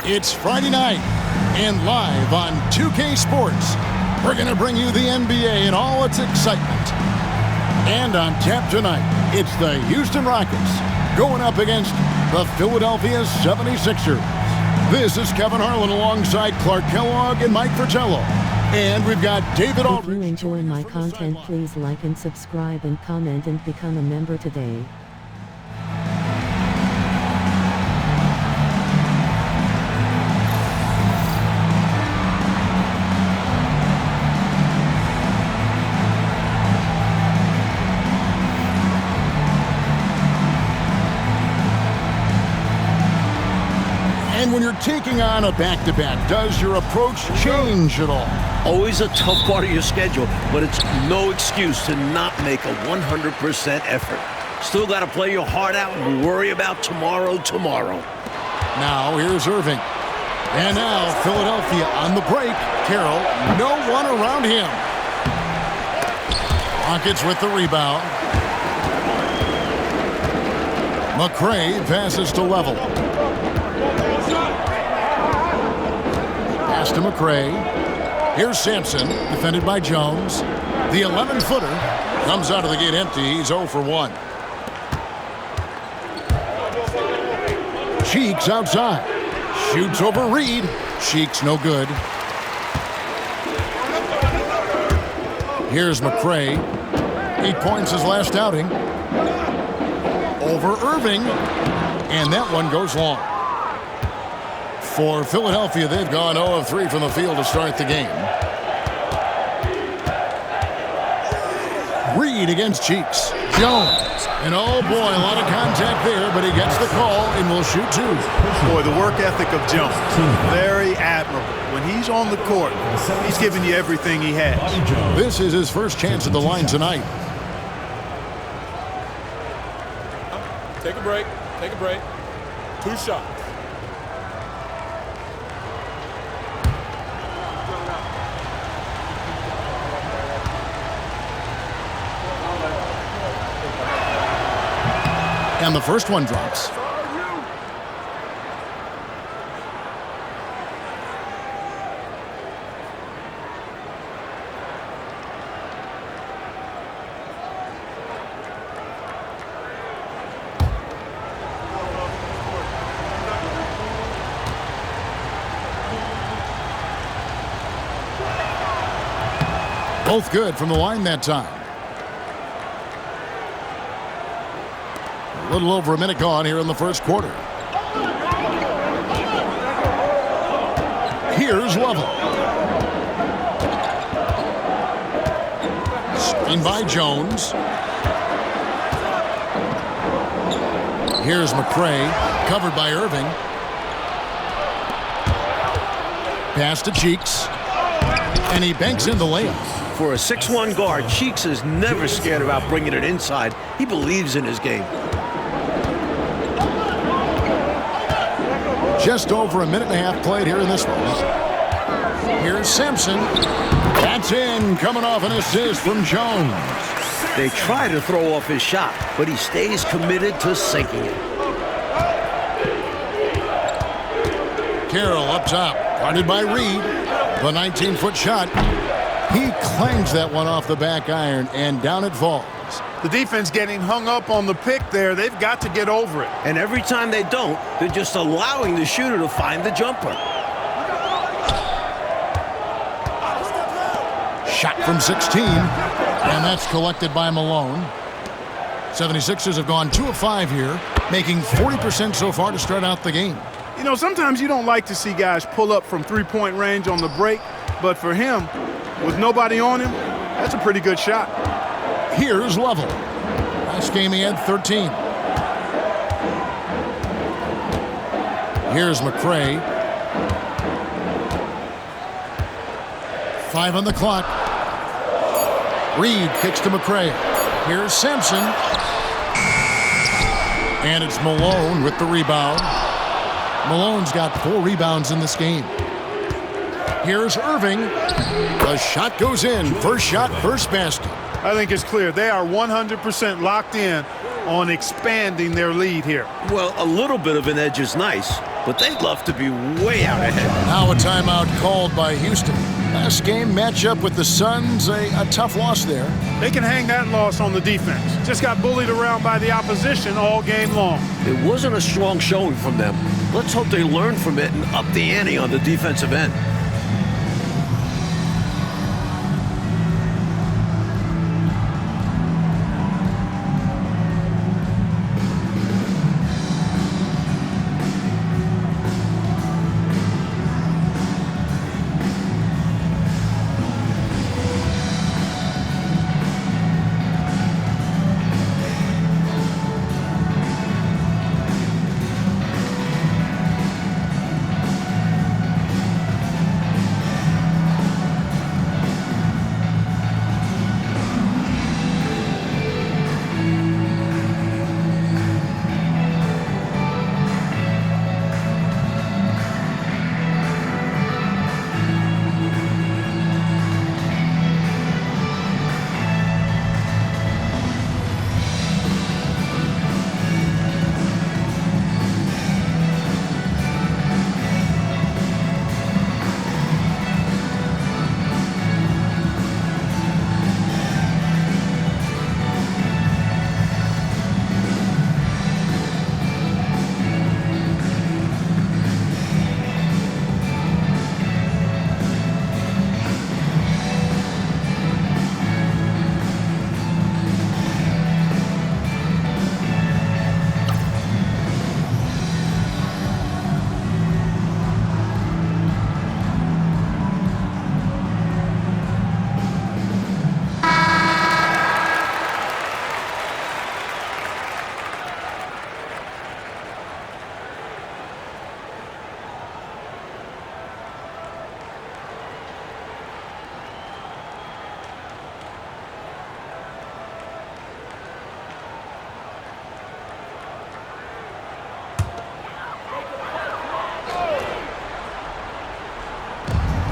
It's Friday night, and live on 2K Sports, we're going to bring you the NBA and all its excitement. And on tap tonight, it's the Houston Rockets going up against the Philadelphia 76ers. This is Kevin Harlan alongside Clark Kellogg and Mike Fratello. And we've got David Aldridge. If you enjoy my content, please like and subscribe and comment and become a member today. And when you're taking on a back-to-back, does your approach change at all? Always a tough part of your schedule, but it's no excuse to not make a 100% effort. Still got to play your heart out and worry about tomorrow. Now here's Irving. And now Philadelphia on the break. Carroll, no one around him. Rockets with the rebound. McRae passes to Level. To McRae. Here's Sampson, defended by Jones. The 11-footer comes out of the gate empty. He's 0 for 1. Cheeks outside. Shoots over Reed. Cheeks no good. Here's McRae. 8 points his last outing. Over Irving. And that one goes long. For Philadelphia, they've gone 0 of 3 from the field to start the game. Reed against Cheeks. Jones. And oh boy, a lot of contact there, but he gets the call and will shoot 2. Boy, the work ethic of Jones, very admirable. When he's on the court, he's giving you everything he has. This is his first chance at the line tonight. Take a break. 2 shots. And the first one drops. Both good from the line that time. A little over a minute gone here in the first quarter. Here's Level. Screen by Jones. Here's McRae, covered by Irving. Pass to Cheeks. And he banks in the layup. For a 6'1 guard, Cheeks is never scared about bringing it inside. He believes in his game. Just over a minute and a half played here in this one. Here's Sampson. That's in, coming off an assist from Jones. They try to throw off his shot, but he stays committed to sinking it. Carroll up top, guarded by Reed. The 19-foot shot. He claims that one off the back iron, and down it falls. The defense getting hung up on the pick there. They've got to get over it. And every time they don't, they're just allowing the shooter to find the jumper. Shot from 16, and that's collected by Malone. 76ers have gone 2 of 5 here, making 40% so far to start out the game. You know, sometimes you don't like to see guys pull up from three-point range on the break, but for him, with nobody on him, that's a pretty good shot. Here's Level. Last game he had 13. Here's McRae. 5 on the clock. Reed kicks to McRae. Here's Sampson. And it's Malone with the rebound. Malone's got 4 rebounds in this game. Here's Irving. The shot goes in. First shot, first basket. I think it's clear. They are 100% locked in on expanding their lead here. Well, a little bit of an edge is nice, but they'd love to be way out ahead. Now a timeout called by Houston. Last game matchup with the Suns, a tough loss there. They can hang that loss on the defense. Just got bullied around by the opposition all game long. It wasn't a strong showing from them. Let's hope they learn from it and up the ante on the defensive end.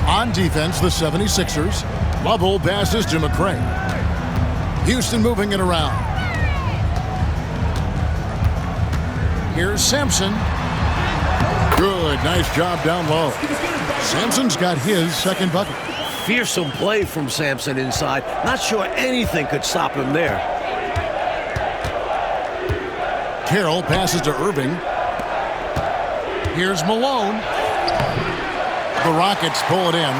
On defense, the 76ers. Lovell passes to McCray. Houston moving it around. Here's Sampson. Good, nice job down low. Sampson's got his second bucket. Fearsome play from Sampson inside. Not sure anything could stop him there. Carroll passes to Irving. Here's Malone. The Rockets pull it in.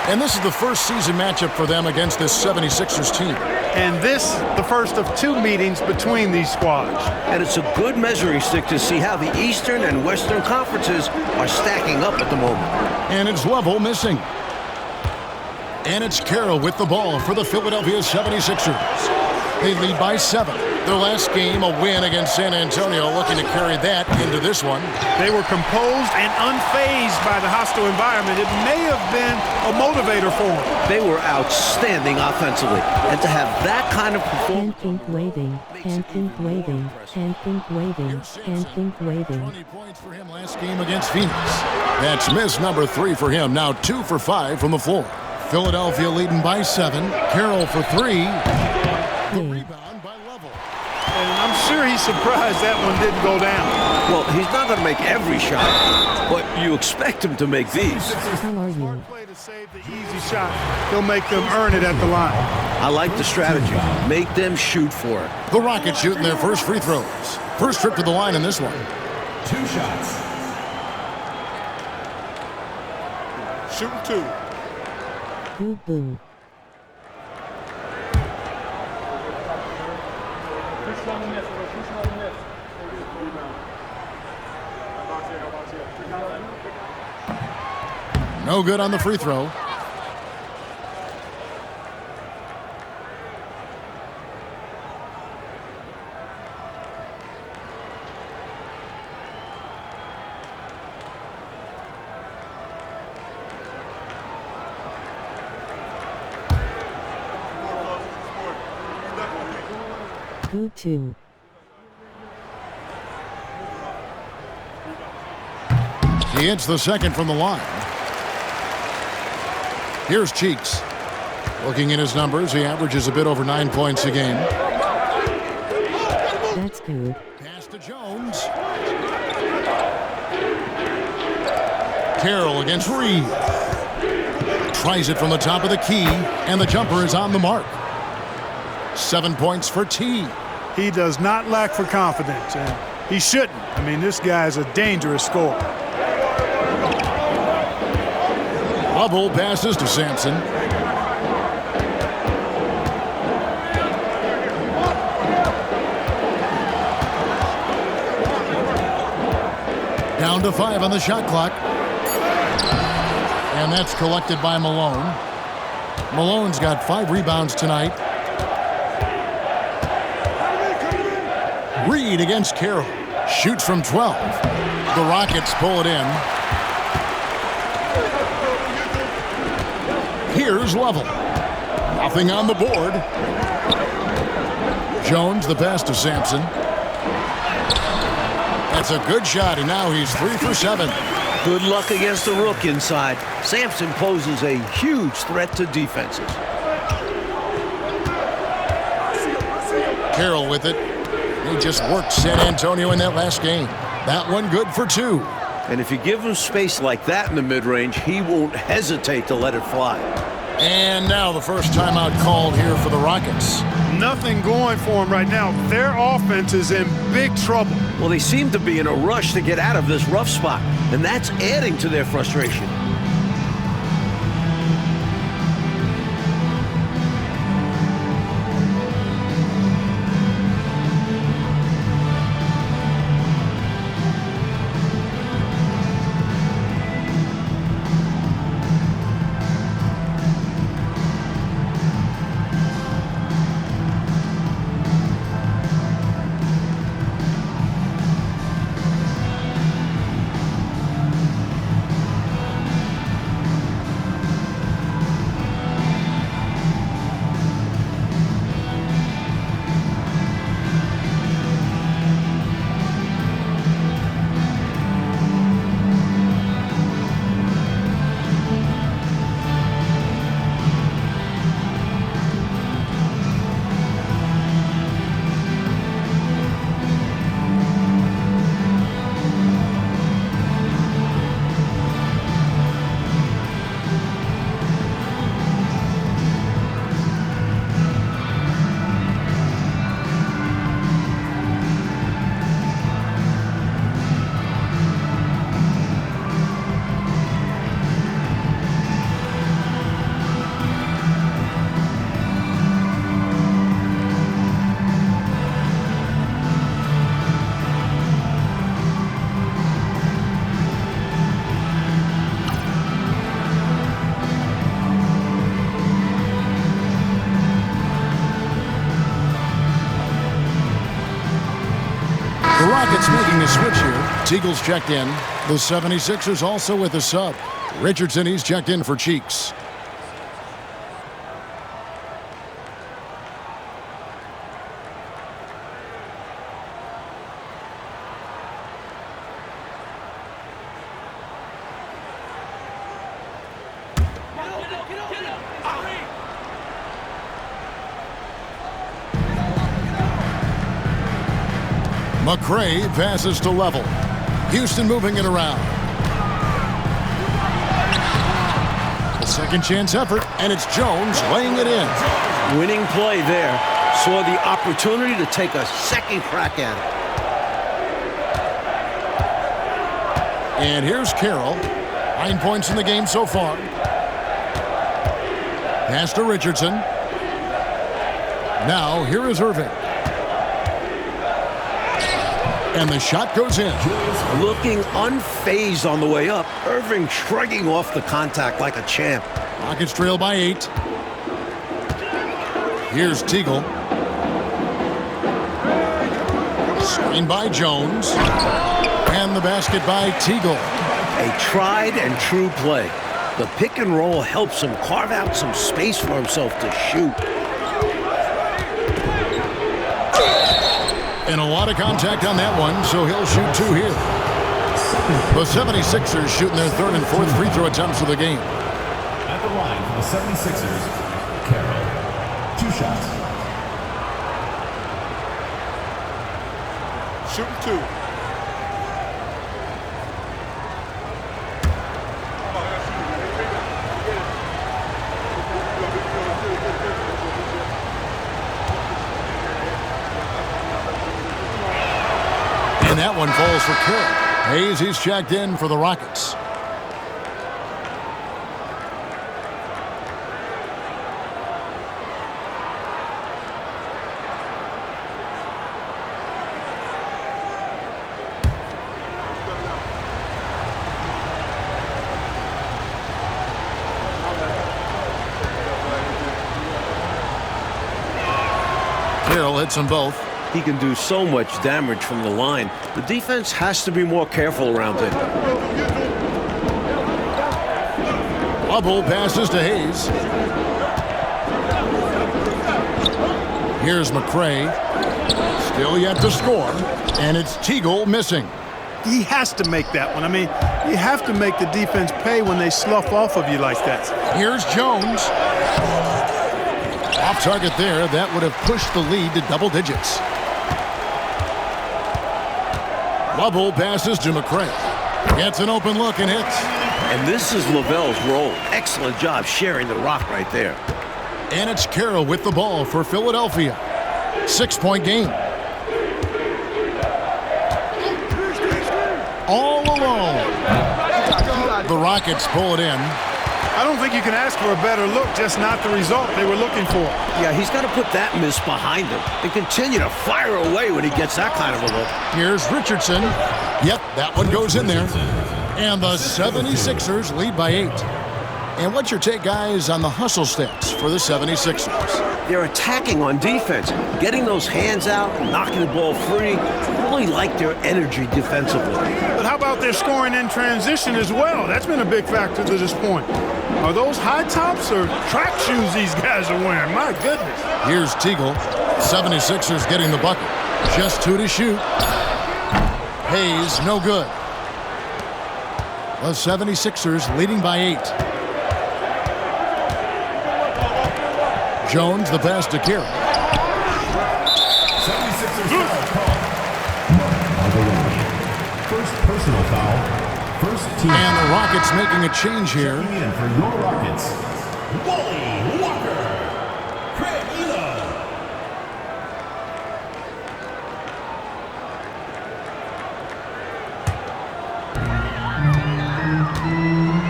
And this is the first season matchup for them against this 76ers team. And this, the first of two meetings between these squads. And it's a good measuring stick to see how the Eastern and Western conferences are stacking up at the moment. And it's Lovell missing. And it's Carroll with the ball for the Philadelphia 76ers. They lead by 7. Their last game, a win against San Antonio, looking to carry that into this one. They were composed and unfazed by the hostile environment. It may have been a motivator for them. They were outstanding offensively. And to have that kind of Hand performance... pink waving, hand pink waving, hand pink waving, hand pink waving. 20 points for him last game against Phoenix. That's miss number 3 for him. Now 2 for 5 from the floor. Philadelphia leading by 7. Carroll for 3. The rebound by Lovell. And I'm sure he's surprised that one didn't go down. Well, he's not going to make every shot, but you expect him to make these. How are you? Smart play to save the easy shot. He'll make them earn it at the line. I like the strategy. Make them shoot for it. The Rockets shooting their first free throws. First trip to the line in this one. 2 shots. Shooting 2. Boo boo. No good on the free throw. Boo too. He hits the second from the line. Here's Cheeks. Looking at his numbers, he averages a bit over 9 points a game. That's good. Pass to Jones. Carroll against Reed. Tries it from the top of the key, and the jumper is on the mark. 7 points for T. He does not lack for confidence, and he shouldn't. I mean, this guy is a dangerous scorer. Lovell passes to Sampson. Down to 5 on the shot clock. And that's collected by Malone. Malone's got 5 rebounds tonight. Reed against Carroll. Shoots from 12. The Rockets pull it in. Here's Lovell. Nothing on the board. Jones, the pass to Sampson. That's a good shot, and now he's 3 for 7. Good luck against the rook inside. Sampson poses a huge threat to defenses. Carroll with it. He just worked San Antonio in that last game. That one good for 2. And if you give him space like that in the mid-range, he won't hesitate to let it fly. And now the first timeout called here for the Rockets. Nothing going for him right now. Their offense is in big trouble. Well, they seem to be in a rush to get out of this rough spot, and that's adding to their frustration. The Rockets making a switch here. Teagle's checked in. The 76ers also with a sub. Richardson, he's checked in for Cheeks. McRae passes to Lovell. Houston moving it around. A second chance effort, and it's Jones laying it in. Winning play there. Saw the opportunity to take a second crack at it. And here's Carroll. 9 points in the game so far. Pass to Richardson. Now here is Irving. And the shot goes in. Looking unfazed on the way up. Irving shrugging off the contact like a champ. Rockets trail by 8. Here's Teagle. Screen by Jones. And the basket by Teagle. A tried and true play. The pick and roll helps him carve out some space for himself to shoot. And a lot of contact on that one, so he'll shoot 2 here. The 76ers shooting their 3rd and 4th free throw attempts of the game. At the line for the 76ers, Carroll. 2 shots. Shooting 2. And that one falls for Carroll. Hayes, he's checked in for the Rockets. Carroll hits them both. He can do so much damage from the line. The defense has to be more careful around him. Bubble passes to Hayes. Here's McCray. Still yet to score. And it's Teagle missing. He has to make that one. I mean, you have to make the defense pay when they slough off of you like that. Here's Jones. Off target there. That would have pushed the lead to double digits. Bubble passes to McCray. Gets an open look and hits. And this is Lavelle's role. Excellent job sharing the rock right there. And it's Carroll with the ball for Philadelphia. 6-point game. All alone. The Rockets pull it in. I don't think you can ask for a better look, just not the result they were looking for. Yeah, he's got to put that miss behind him and continue to fire away when he gets that kind of a look. Here's Richardson. Yep, that one goes in there. And the 76ers lead by 8. And what's your take, guys, on the hustle stats for the 76ers? They're attacking on defense, getting those hands out, knocking the ball free. I really like their energy defensively. But how about their scoring in transition as well? That's been a big factor to this point. Are those high tops or track shoes these guys are wearing? My goodness. Here's Teagle. 76ers getting the bucket. Just 2 to shoot. Hayes, no good. The 76ers leading by 8. Jones, the pass to Carroll. 76ers foul call. By the way, first personal foul. First team. And the Rockets making a change here. Checking in for your Rockets, Wally Walker. Craig Elo.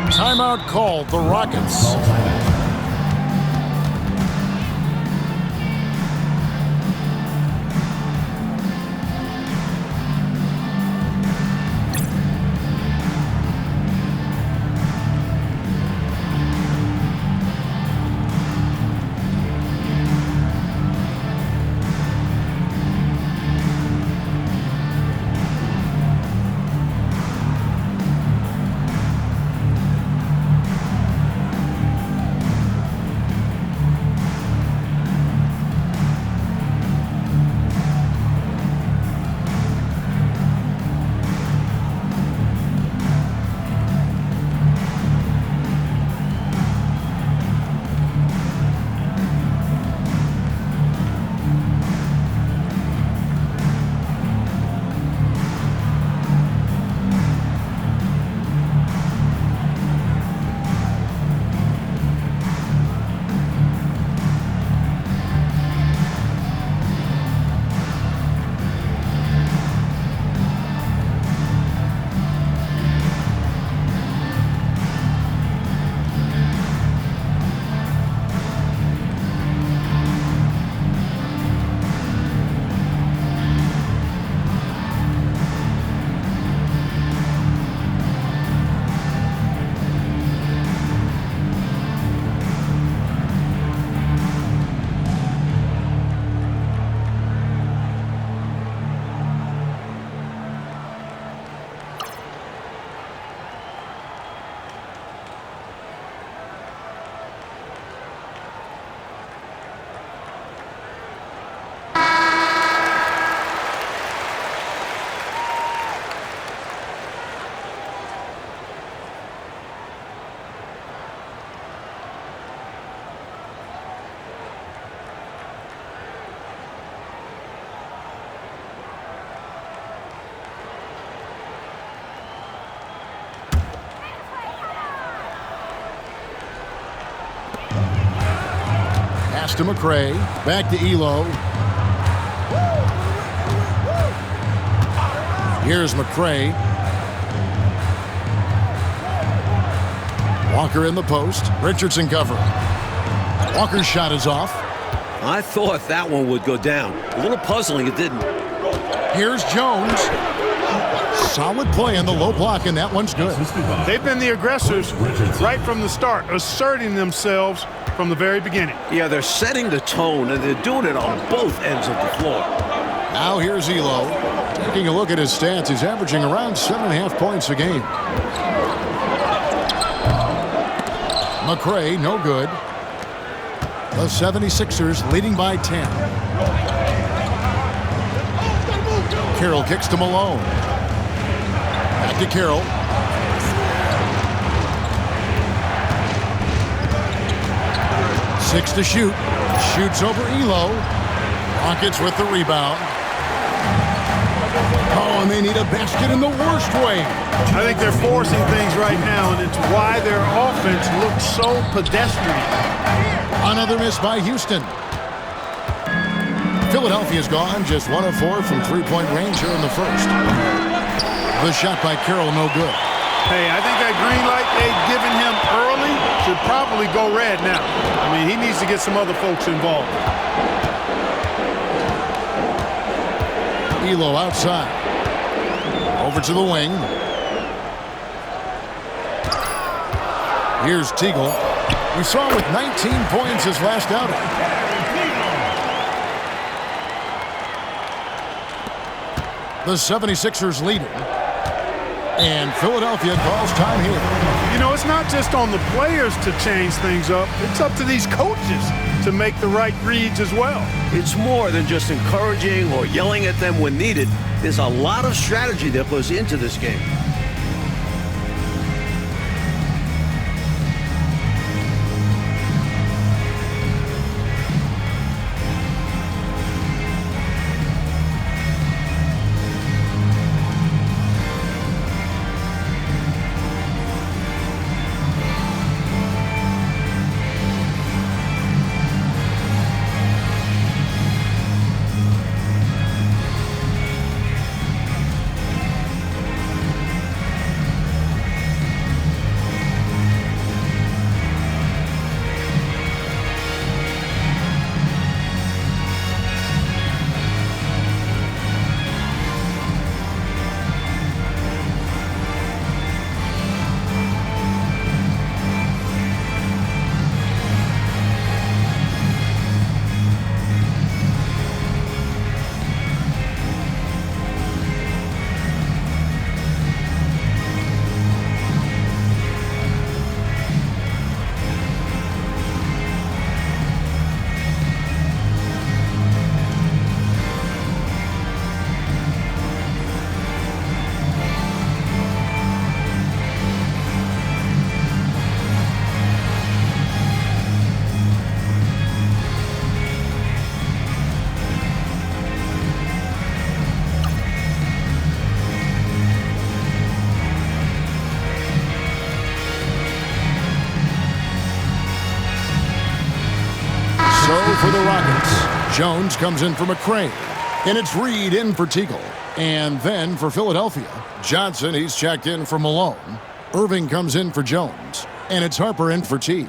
Timeout called, the Rockets. Ball timeout. Pass to McCray. Back to Elo. Here's McCray. Walker in the post. Richardson covering. Walker's shot is off. I thought that one would go down. A little puzzling, it didn't. Here's Jones. Solid play in the low block, and that one's good. They've been the aggressors right from the start, asserting themselves from the very beginning. Yeah, they're setting the tone, and they're doing it on both ends of the floor. Now here's Elo. Taking a look at his stats, he's averaging around 7.5 points a game. McCray, no good. The 76ers leading by 10. Carroll kicks to Malone. Back to Carroll. Six to shoot. Shoots over Elo. Rockets with the rebound. Oh, and they need a basket in the worst way. I think they're forcing things right now, and it's why their offense looks so pedestrian. Another miss by Houston. Philadelphia's gone just 1 of 4 from three-point range here in the first. The shot by Carroll, no good. Hey, I think that green light they've given him early should probably go red now. I mean, he needs to get some other folks involved. Elo outside. Over to the wing. Here's Teagle. We saw him with 19 points his last outing. The 76ers leading. And Philadelphia calls time here. You know, it's not just on the players to change things up. It's up to these coaches to make the right reads as well. It's more than just encouraging or yelling at them when needed. There's a lot of strategy that goes into this game. For the Rockets, Jones comes in for McCray, and it's Reed in for Teagle. And then for Philadelphia, Johnson, he's checked in for Malone. Irving comes in for Jones, and it's Harper in for T.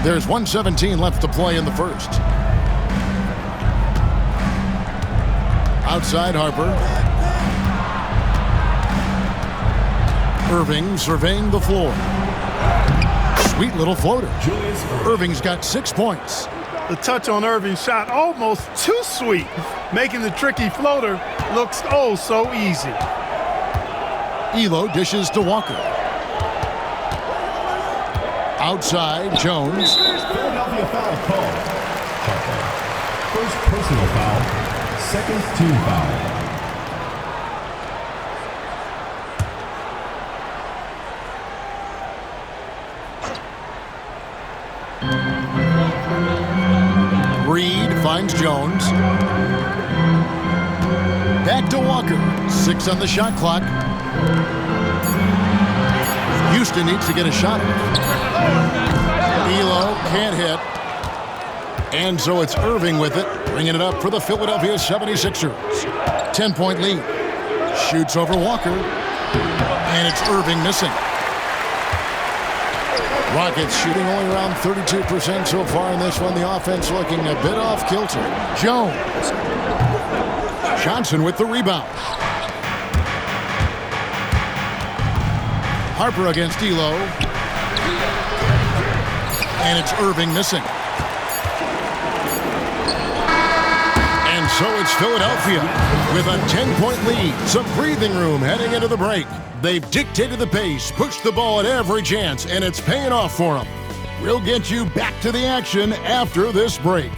There's 1:17 left to play in the first. Outside Harper. Irving surveying the floor. Sweet little floater. Irving's got 6 points. The touch on Irving's shot almost too sweet, making the tricky floater look oh so easy. Elo dishes to Walker. Outside Jones. Philadelphia foul called. First personal foul. Second team foul. Reed finds Jones. Back to Walker. 6 on the shot clock. Houston needs to get a shot. Elo can't hit. And so it's Irving with it, bringing it up for the Philadelphia 76ers. 10-point lead. Shoots over Walker. And it's Irving missing. Rockets shooting only around 32% so far in this one. The offense looking a bit off kilter. Jones. Johnson with the rebound. Harper against Elo. And it's Irving missing. And so it's Philadelphia with a 10-point lead. Some breathing room heading into the break. They've dictated the pace, pushed the ball at every chance, and it's paying off for them. We'll get you back to the action after this break.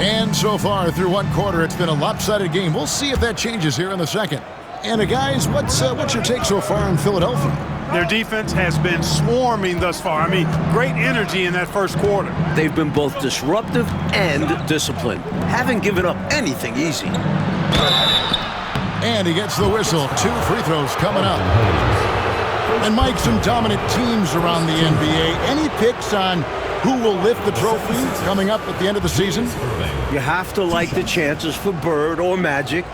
And so far through one quarter, it's been a lopsided game. We'll see if that changes here in the second. And guys, what's your take so far in Philadelphia? Their defense has been swarming thus far. I mean, great energy in that first quarter. They've been both disruptive and disciplined. Haven't given up anything easy. And he gets the whistle. 2 free throws coming up. And Mike, some dominant teams around the NBA. Any picks on who will lift the trophy coming up at the end of the season? You have to like the chances for Bird or Magic.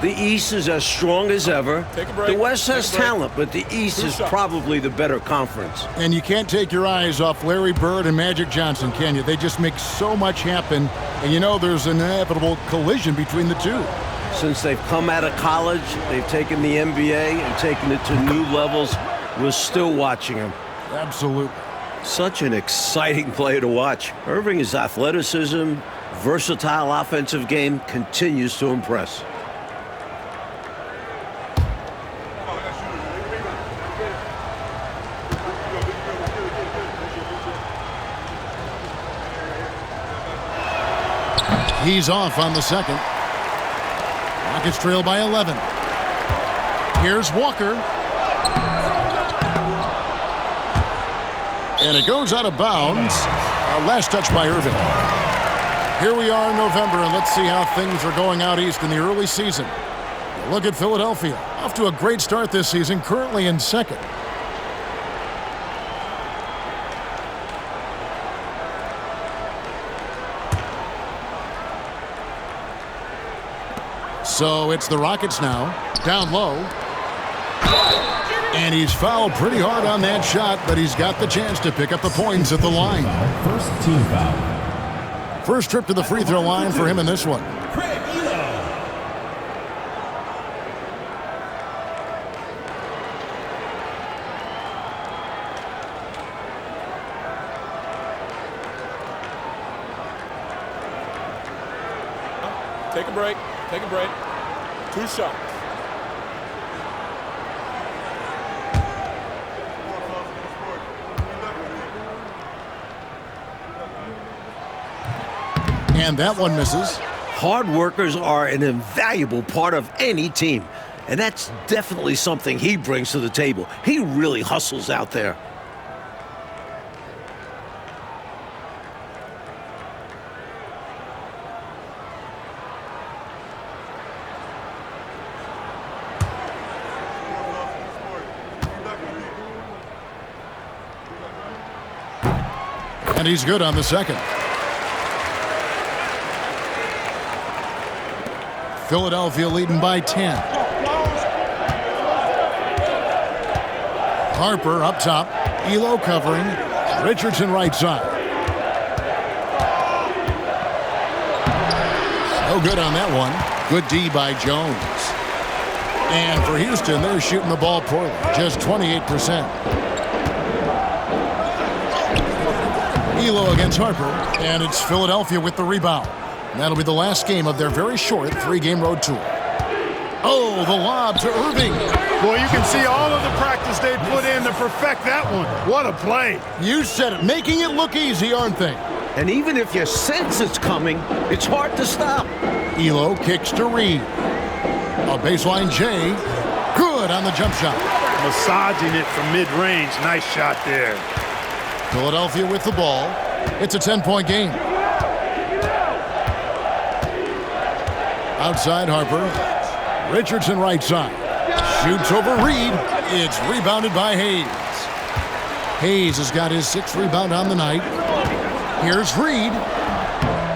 The East is as strong as ever. Take a break. The West has talent, but the East is probably the better conference. And you can't take your eyes off Larry Bird and Magic Johnson, can you? They just make so much happen. And you know there's an inevitable collision between the two. Since they've come out of college, they've taken the NBA and taken it to new levels. We're still watching them. Absolutely. Such an exciting player to watch. Irving's athleticism, versatile offensive game continues to impress. He's off on the second. Rockets trail by 11. Here's Walker. And it goes out of bounds. Last touch by Irving. Here we are in November, and let's see how things are going out east in the early season. Look at Philadelphia. Off to a great start this season, currently in second. So it's the Rockets now, down low. And he's fouled pretty hard on that shot, but he's got the chance to pick up the points at the line. First team foul. First trip to the free throw line for him in this one. Take a break. Take a break. 2 shots. And that one misses. Hard workers are an invaluable part of any team, and that's definitely something he brings to the table. He really hustles out there. And he's good on the second. Philadelphia leading by 10. Harper up top. Elo covering. Richardson right side. No good on that one. Good D by Jones. And for Houston, they're shooting the ball poorly. Just 28%. Elo against Harper. And it's Philadelphia with the rebound. And that'll be the last game of their very short 3-game road tour. Oh, the lob to Irving. Boy, you can see all of the practice they put in to perfect that one. What a play. You said it, making it look easy, aren't they? And even if you sense it's coming, it's hard to stop. Elo kicks to Reed. A baseline J. Good on the jump shot. Massaging it from mid-range. Nice shot there. Philadelphia with the ball. It's a 10-point game. Outside Harper. Richardson right side. Shoots over Reed. It's rebounded by Hayes. Hayes has got his 6th rebound on the night. Here's Reed.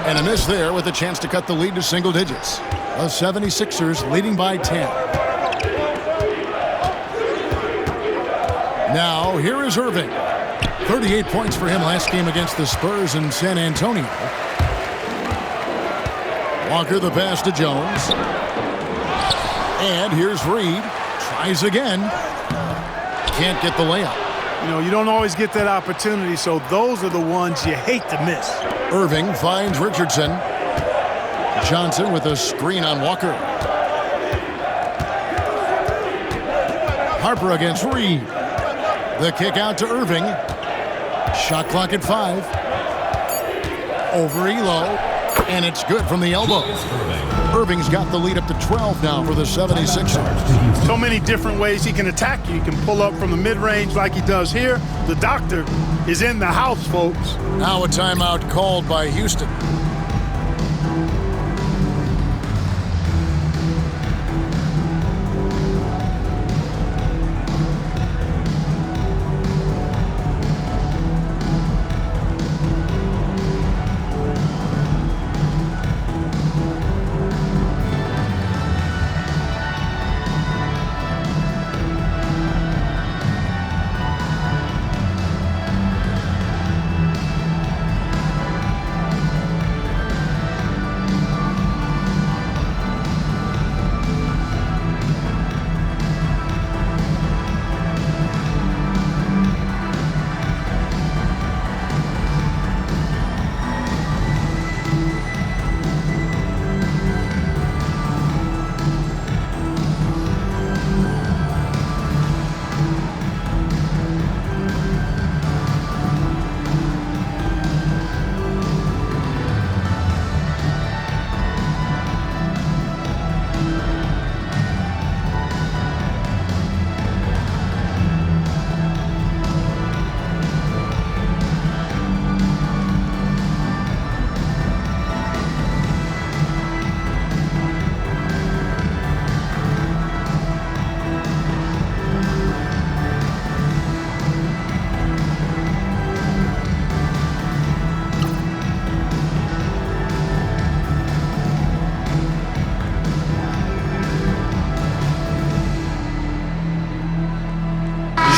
And a miss there with a chance to cut the lead to single digits. The 76ers leading by 10. Now, here is Irving. 38 points for him last game against the Spurs in San Antonio. Walker the pass to Jones. And here's Reed. Tries again. Can't get the layup. You know, you don't always get that opportunity, so those are the ones you hate to miss. Irving finds Richardson. Johnson with a screen on Walker. Harper against Reed. The kick out to Irving. Shot clock at 5. Over Elo. And it's good from the elbow. Irving's got the lead up to 12 now for the 76ers. So many different ways he can attack you. He can pull up from the mid-range like he does here. The doctor is in the house, folks. Now a timeout called by Houston.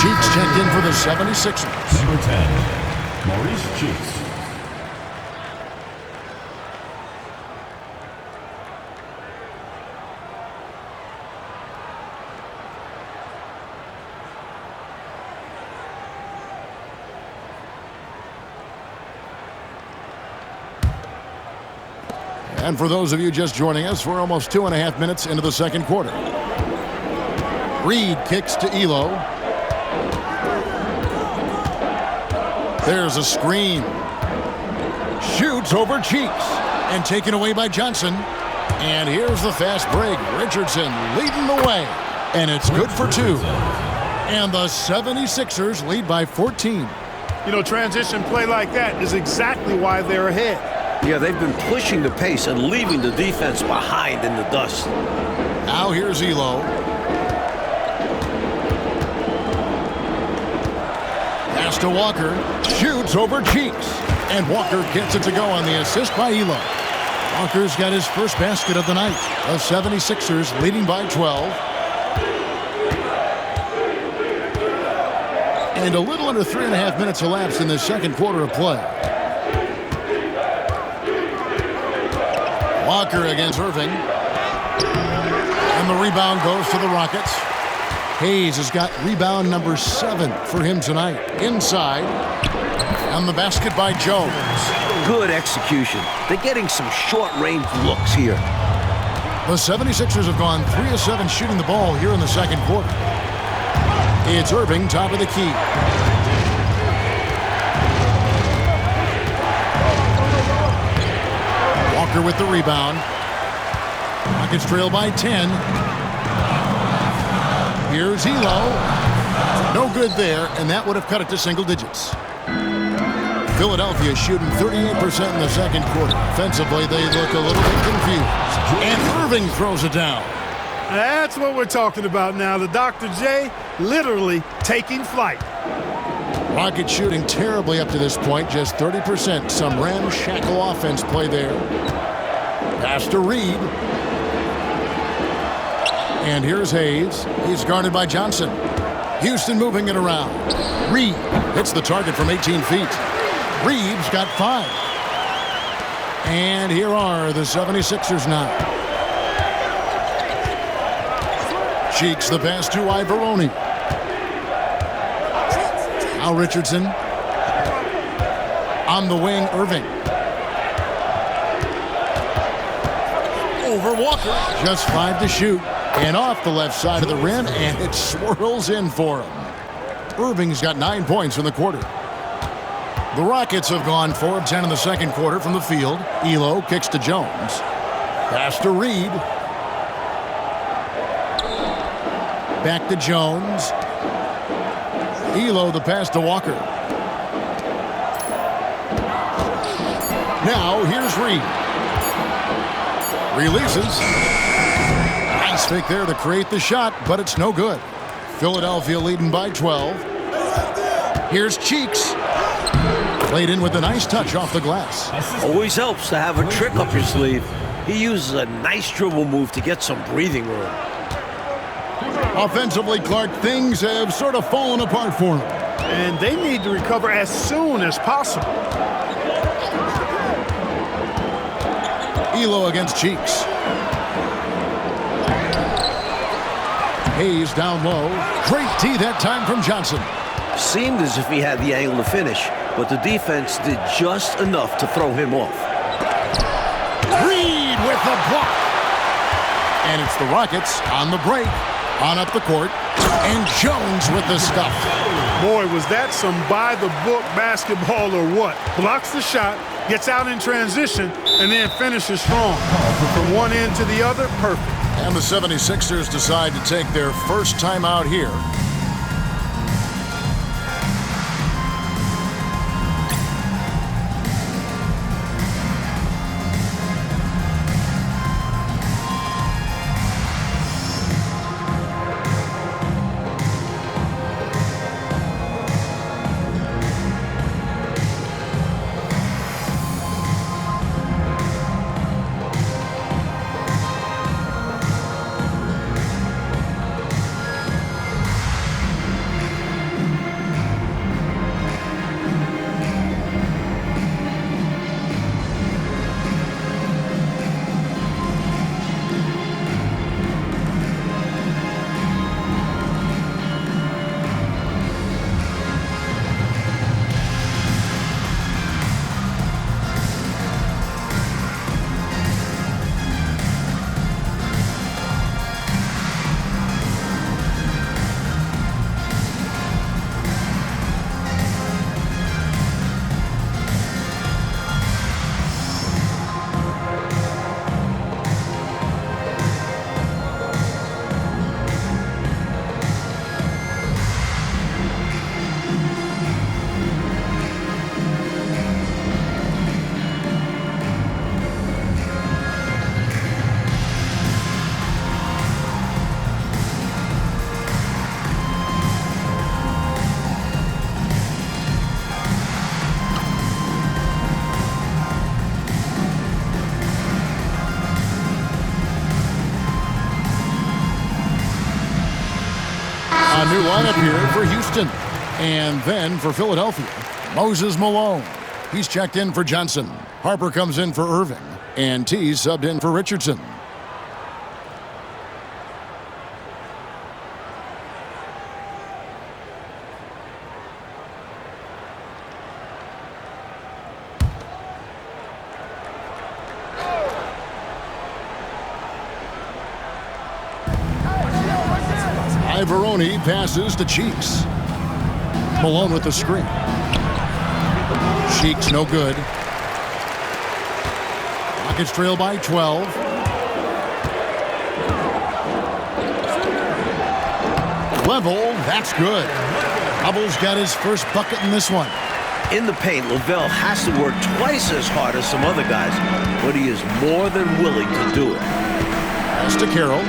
Cheeks checked in for the 76ers. Number 10, Maurice Cheeks. And for those of you just joining us, we're almost 2.5 minutes into the second quarter. Reed kicks to Elo. There's a screen. Shoots over Cheeks. And taken away by Johnson. And here's the fast break. Richardson leading the way. And it's good for 2. And the 76ers lead by 14. You know, transition play like that is exactly why they're ahead. Yeah, they've been pushing the pace and leaving the defense behind in the dust. Now here's Elo. Pass to Walker. Shoots over Cheeks. And Walker gets it to go on the assist by Elo. Walker's got his first basket of the night. The 76ers leading by 12. And a little under 3.5 minutes elapsed in the second quarter of play. Walker against Irving. And the rebound goes to the Rockets. Hayes has got rebound number 7 for him tonight. Inside. And the basket by Jones. Good execution. They're getting some short-range looks here. The 76ers have gone 3 of 7 shooting the ball here in the second quarter. It's Irving, top of the key. Walker with the rebound. Rockets trail by 10. Here's Elo. No good there, and that would have cut it to single digits. Philadelphia shooting 38% in the second quarter. Offensively, they look a little bit confused. And Irving throws it down. That's what we're talking about now. The Dr. J literally taking flight. Rockets shooting terribly up to this point, just 30%. Some ramshackle offense play there. Pass to Reed. And here's Hayes. He's guarded by Johnson. Houston moving it around. Reed hits the target from 18 feet. Reeves got 5. And here are the 76ers now. Cheeks the pass to Ivaroni. Now Richardson. On the wing, Irving. Over Walker. Just 5 to shoot. And off the left side of the rim, and it swirls in for him. Irving's got 9 points in the quarter. The Rockets have gone 4 of 10 in the second quarter from the field. Elo kicks to Jones. Pass to Reed. Back to Jones. Elo the pass to Walker. Now here's Reed. Releases. Nice fake there to create the shot, but it's no good. Philadelphia leading by 12. Here's Cheeks. Played in with a nice touch off the glass. Always helps to have a trick up your sleeve. He uses a nice dribble move to get some breathing room. Offensively, Clark, things have sort of fallen apart for him. And they need to recover as soon as possible. Elo against Cheeks. Hayes down low. Great tee that time from Johnson. Seemed as if he had the angle to finish, but the defense did just enough to throw him off. Reed with the block. And it's the Rockets on the break. On up the court. And Jones with the stuff. Boy, was that some by-the-book basketball or what? Blocks the shot, gets out in transition, and then finishes strong. From one end to the other, perfect. And the 76ers decide to take their first time out here. A new lineup here for Houston. And then for Philadelphia, Moses Malone. He's checked in for Johnson. Harper comes in for Irving. And T subbed in for Richardson. Iavaroni passes to Cheeks. Malone with the screen. Cheeks no good. Rockets trail by 12. Level, that's good. Hubble's got his first bucket in this one. In the paint, Lavelle has to work twice as hard as some other guys, but he is more than willing to do it. Pass to Carroll.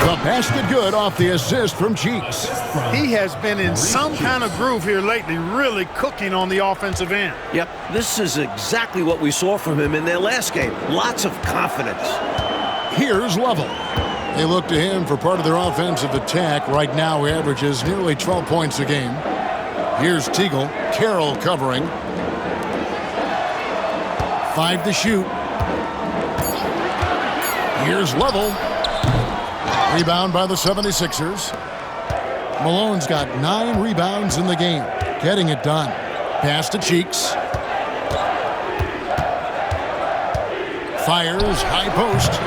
The basket good off the assist from Cheeks. He has been in some kind of groove here lately, really cooking on the offensive end. Yep, this is exactly what we saw from him in their last game. Lots of confidence. Here's Level. They look to him for part of their offensive attack. Right now, he averages nearly 12 points a game. Here's Teagle. Carroll covering. 5 to shoot. Here's Level. Rebound by the 76ers. Malone's got 9 rebounds in the game. Getting it done. Pass to Cheeks. Fires, high post.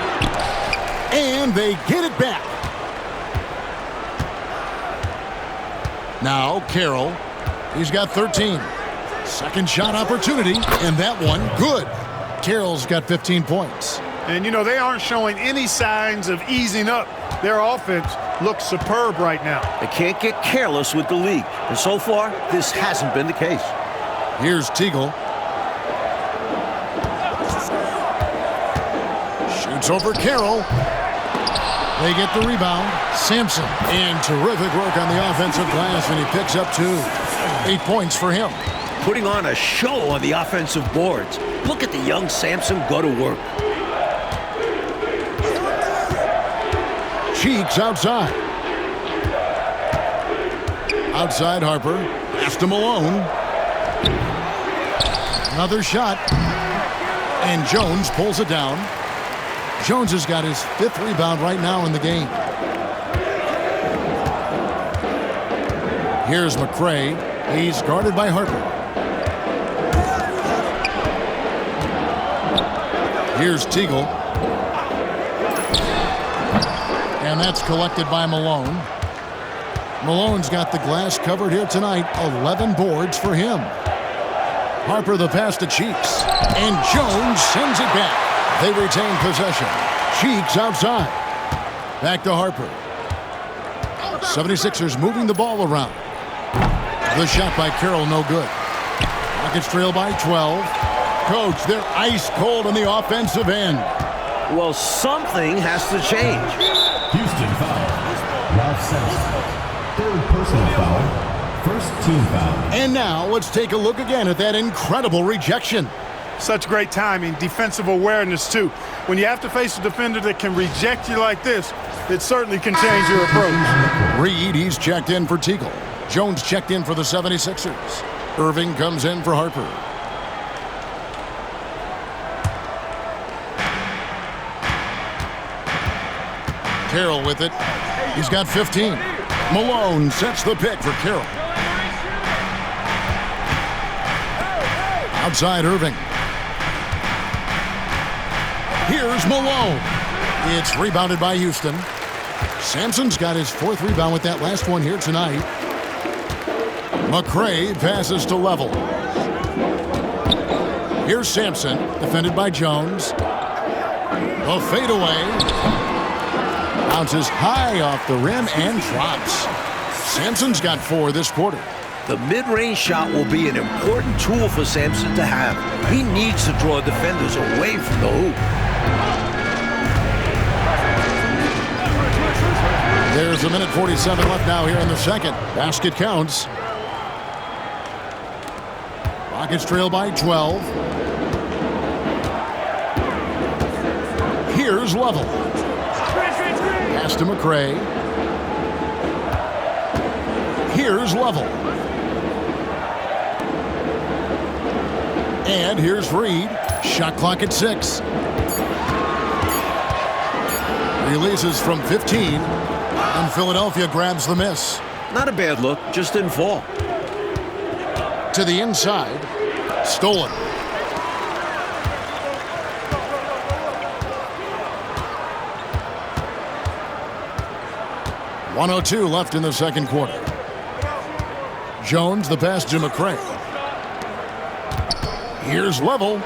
And they get it back. Now Carroll. He's got 13. Second shot opportunity, and that one good. Carroll's got 15 points. And, you know, they aren't showing any signs of easing up. Their offense looks superb right now. They can't get careless with the league. And so far, this hasn't been the case. Here's Teagle. Shoots over Carroll. They get the rebound. Sampson. And terrific work on the offensive glass, and he picks up 2. 8 points for him. Putting on a show on the offensive boards. Look at the young Sampson go to work. Cheeks outside. Outside Harper. Pass to Malone. Another shot. And Jones pulls it down. Jones has got his 5th rebound right now in the game. Here's McCray. He's guarded by Harper. Here's Teagle. And that's collected by Malone. Malone's got the glass covered here tonight. 11 boards for him. Harper the pass to Cheeks. And Jones sends it back. They retain possession. Cheeks outside. Back to Harper. 76ers moving the ball around. The shot by Carroll no good. Rockets trail by 12. Coach, they're ice cold on the offensive end. Well, something has to change. Houston foul. Ralph Sampson. 3rd personal foul. 1st team foul. And now let's take a look again at that incredible rejection. Such great timing, defensive awareness too. When you have to face a defender that can reject you like this, it certainly can change your approach. Reed, he's checked in for Teagle. Jones checked in for the 76ers. Irving comes in for Harper. Carroll with it. He's got 15. Malone sets the pick for Carroll. Outside Irving. Here's Malone. It's rebounded by Houston. Sampson's got his 4th rebound with that last one here tonight. McCray passes to Level. Here's Sampson, defended by Jones. The fadeaway. Bounces high off the rim and drops. Sampson's got 4 this quarter. The mid-range shot will be an important tool for Sampson to have. He needs to draw defenders away from the hoop. There's 1:47 left now here in the second. Basket counts. Rockets trail by 12. Here's Level. Pass to McCray. Here's Level. And here's Reed. Shot clock at 6. Releases from 15. And Philadelphia grabs the miss. Not a bad look, just didn't fall. To the inside. Stolen. 1:02 left in the second quarter. Jones, the pass to McCray. Here's Level.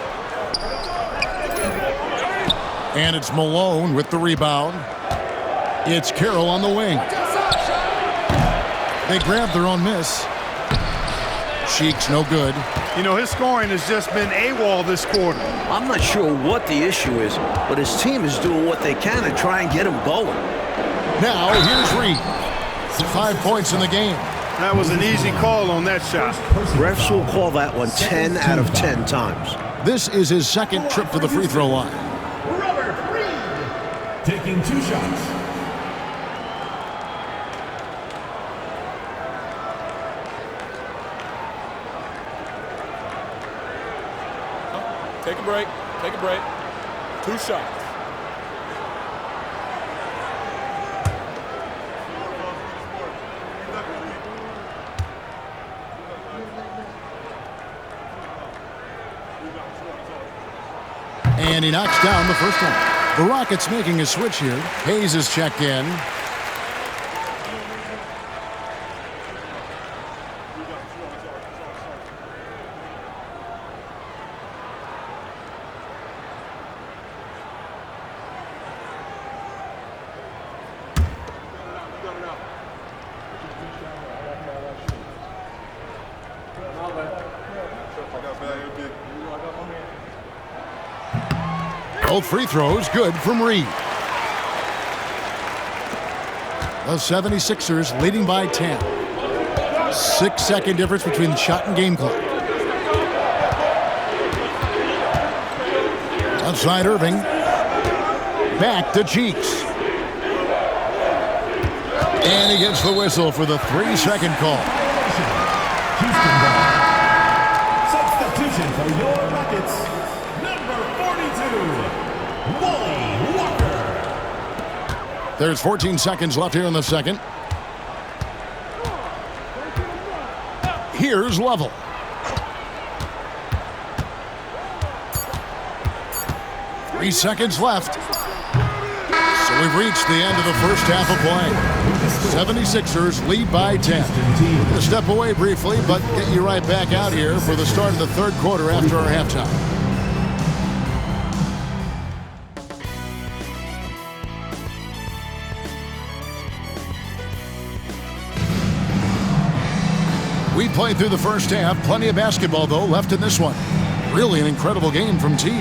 And it's Malone with the rebound. It's Carroll on the wing. They grab their own miss. Cheeks no good. You know, his scoring has just been AWOL this quarter. I'm not sure what the issue is, but his team is doing what they can to try and get him going. Now, here's Reed. 5 points in the game. That was an easy call on that shot. Refs will call that one 10 out of 10 times. This is his second trip to the free throw line. Robert Reed taking 2 shots. Take a break. Take a break. 2 shots. And he knocks down the first one. The Rockets making a switch here. Hayes is checked in. Both free throws good from Reed. The 76ers leading by 10. 6-second difference between the shot and game clock. Outside Irving. Back to Cheeks. And he gets the whistle for the 3-second call. Houston ball. Substitution for your Rockets. Number 42, Wally Walker. There's 14 seconds left here in the second. Here's Level. Three seconds left. So we've reached the end of the first half of play. 76ers lead by 10. We're going to step away briefly, but get you right back out here for the start of the third quarter after our halftime. We played through the first half. Plenty of basketball, though, left in this one. Really an incredible game from T.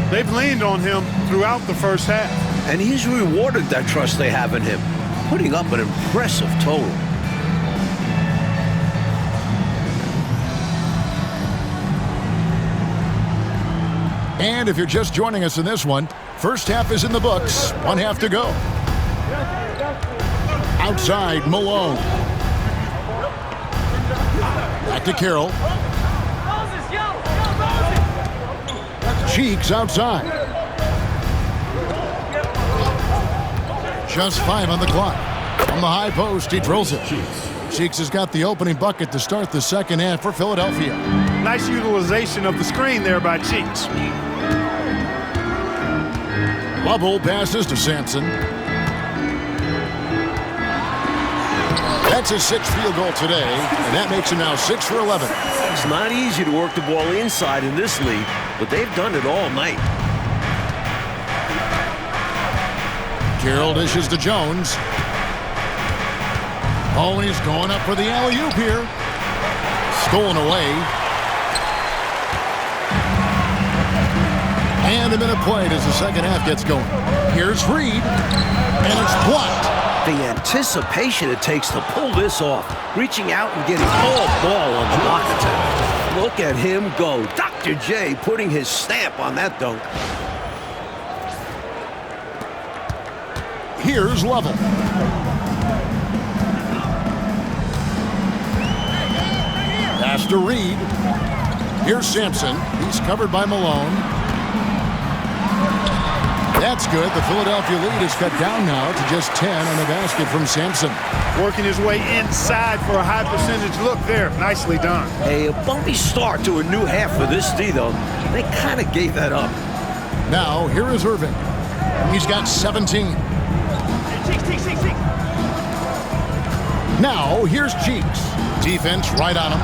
They've leaned on him throughout the first half. And he's rewarded that trust they have in him, putting up an impressive total. And if you're just joining us in this one, first half is in the books. 1 half to go. Outside, Malone. Back to Carroll. Cheeks outside. Just 5 on the clock. From the high post, he drills it. Cheeks has got the opening bucket to start the second half for Philadelphia. Nice utilization of the screen there by Cheeks. Lovell passes to Sampson. That's his 6th field goal today, and that makes him now 6 for 11. It's not easy to work the ball inside in this league, but they've done it all night. Carroll dishes to Jones. Oh, he's going up for the alley-oop here. Stolen away. And a minute played as the second half gets going. Here's Reed, and it's blocked. The anticipation it takes to pull this off, reaching out and getting all ball on the block attack. Look at him go. Dr. J putting his stamp on that dunk. Here's Lovell. Pass to Reed. Here's Sampson. He's covered by Malone. That's good. The Philadelphia lead is cut down now to just 10 on the basket from Sampson. Working his way inside for a high percentage look there. Nicely done. A bumpy start to a new half for this D, though. They kind of gave that up. Now, here is Irving. He's got 17. Now, here's Cheeks. Defense right on him.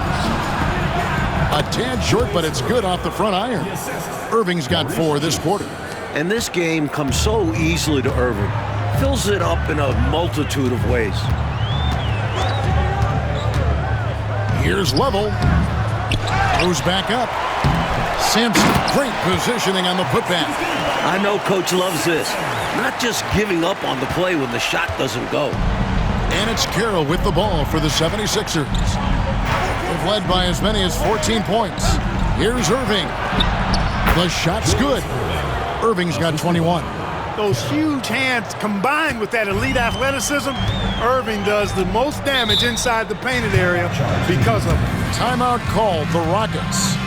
A tad short, but it's good off the front iron. Irving's got 4 this quarter. And this game comes so easily to Irving. Fills it up in a multitude of ways. Here's Level. Goes back up. Sampson, great positioning on the putback. I know Coach loves this. Not just giving up on the play when the shot doesn't go. And it's Carroll with the ball for the 76ers. They've led by as many as 14 points. Here's Irving. The shot's good. Irving's got 21. Those huge hands combined with that elite athleticism, Irving does the most damage inside the painted area because of it. Timeout called the Rockets.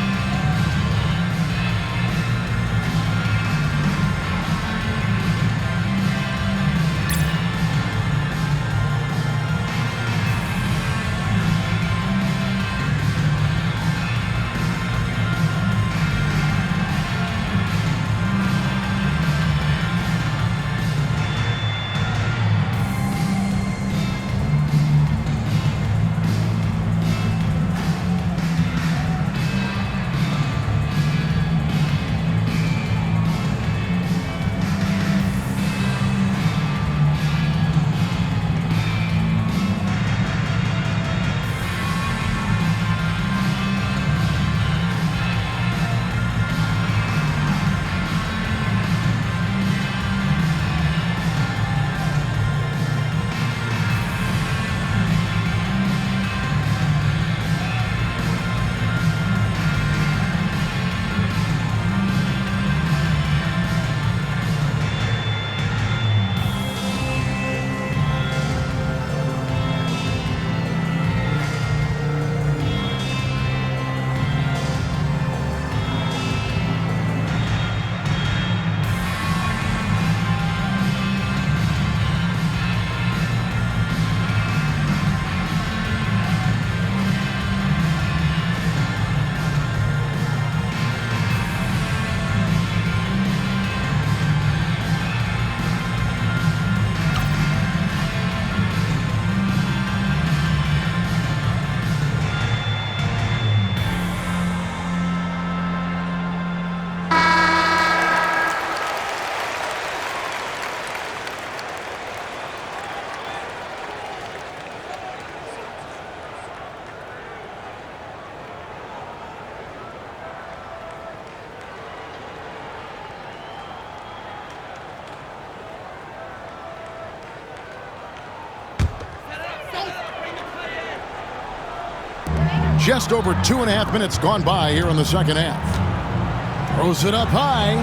Just over 2.5 minutes gone by here in the second half. Throws it up high.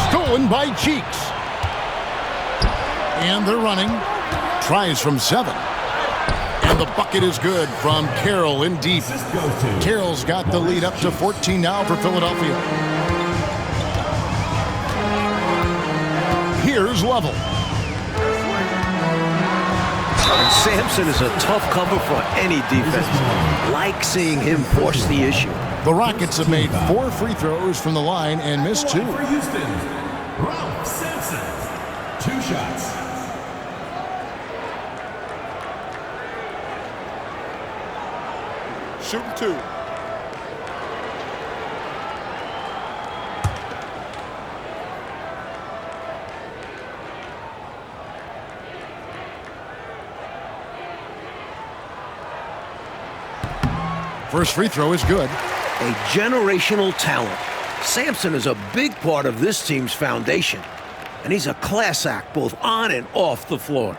Stolen by Cheeks. And they're running. Tries from 7. And the bucket is good from Carroll in deep. Carroll's got the lead up to 14 now for Philadelphia. Here's Level. And Sampson is a tough cover for any defense. Like seeing him force the issue. The Rockets have made 4 free throws from the line and missed 2. For Houston, Ralph Sampson. 2 shots. Shooting 2. First free throw is good. A generational talent. Sampson is a big part of this team's foundation. And he's a class act both on and off the floor.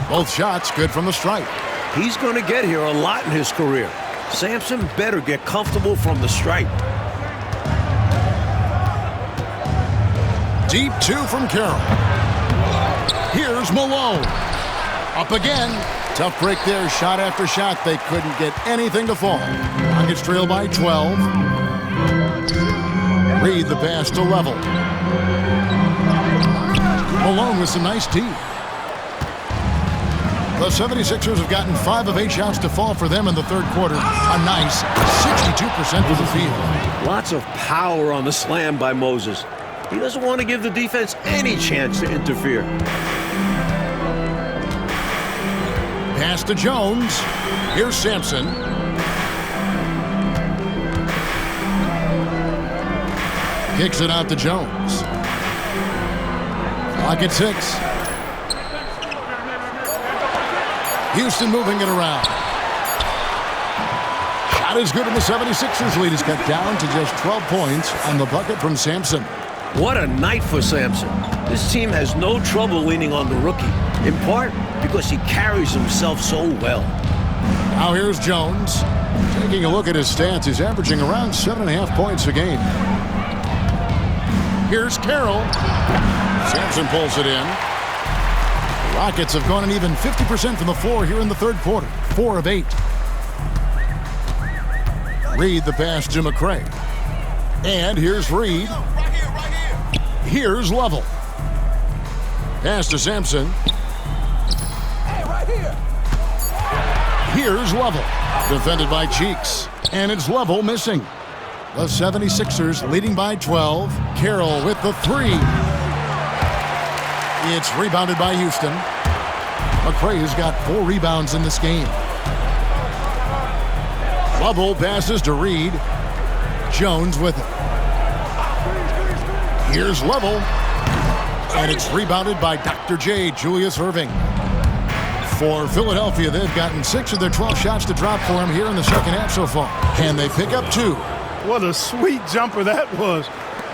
Both shots good from the stripe. He's going to get here a lot in his career. Sampson better get comfortable from the stripe. Deep 2 from Carroll. Here's Malone. Up again. Tough break there. Shot after shot. They couldn't get anything to fall. Rockets trail by 12. Reed the pass to Level. Malone with some nice deep. The 76ers have gotten 5 of 8 shots to fall for them in the third quarter. A nice 62% from the field. Lots of power on the slam by Moses. He doesn't want to give the defense any chance to interfere. Pass to Jones. Here's Sampson. Kicks it out to Jones. Clock at 6. Houston moving it around. Shot is good, and the 76ers lead is cut down to just 12 points on the bucket from Sampson. What a night for Sampson. This team has no trouble leaning on the rookie, in part because he carries himself so well. Now here's Jones. Taking a look at his stats, he's averaging around 7.5 points a game. Here's Carroll. Sampson pulls it in. The Rockets have gone an even 50% from the floor here in the third quarter. 4 of 8. Reed the pass to McCray. And here's Reed. Here's Level. Pass to Sampson. Here's Level. Defended by Cheeks. And it's Level missing. The 76ers leading by 12. Carroll with the 3. It's rebounded by Houston. McCray has got 4 rebounds in this game. Level passes to Reed. Jones with it. Here's Level. And it's rebounded by Dr. J, Julius Erving. For Philadelphia, they've gotten 6 of their 12 shots to drop for him here in the second half so far. And they pick up 2. What a sweet jumper that was.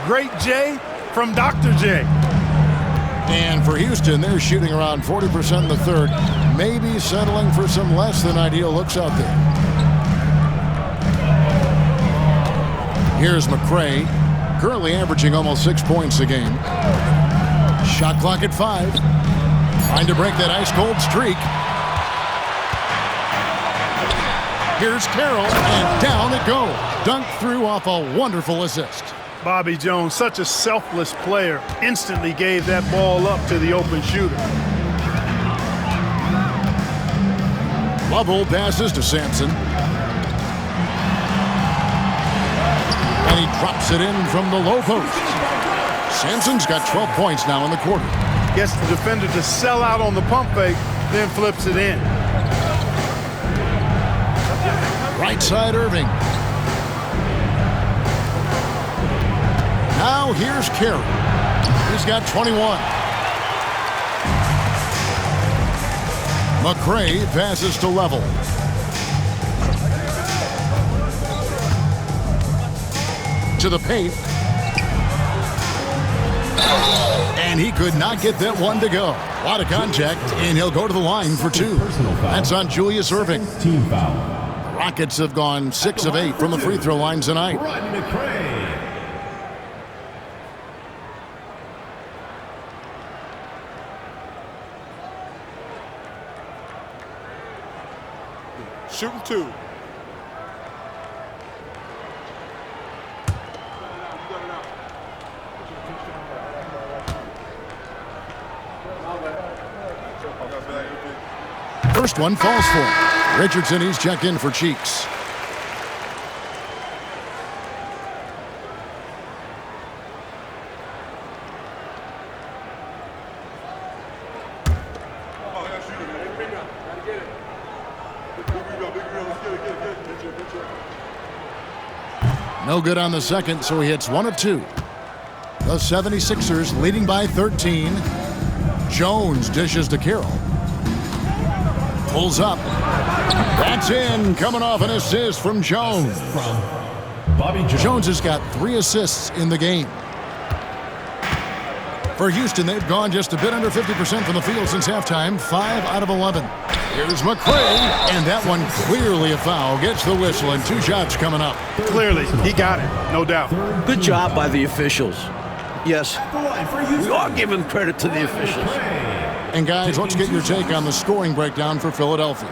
Great J from Dr. J. And for Houston, they're shooting around 40% in the third, maybe settling for some less than ideal looks out there. Here's McCray, currently averaging almost 6 points a game. Shot clock at 5. Trying to break that ice-cold streak. Here's Carroll, and down it goes. Dunked through off a wonderful assist. Bobby Jones, such a selfless player, instantly gave that ball up to the open shooter. Lovell passes to Sampson. And he drops it in from the low post. Sampson's got 12 points now in the quarter. Gets the defender to sell out on the pump fake, then flips it in. Right side Irving. Now here's Carey. He's got 21. McCray passes to Level. To the paint. And he could not get that one to go. A lot of contact, and he'll go to the line for 2. That's on Julius Erving. Team foul. Rockets have gone 6 of 8 from the free throw line tonight. Shooting 2. First one falls for him. Richardson, he's checked in for Cheeks. No good on the second, so he hits 1 of 2. The 76ers leading by 13. Jones dishes to Carroll. Pulls up. That's in. Coming off an assist from Jones. Bobby Jones has got 3 assists in the game. For Houston, they've gone just a bit under 50% from the field since halftime. 5 out of 11. Here's McCray, and that one clearly a foul. Gets the whistle, and 2 shots coming up. Clearly, he got it, no doubt. Good job by the officials. Yes, we are giving credit to the officials. And guys, let's get your take on the scoring breakdown for Philadelphia.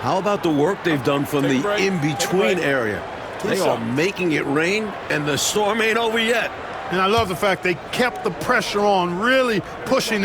How about the work they've done from the in-between area? They are making it rain, and the storm ain't over yet. And I love the fact they kept the pressure on, really pushing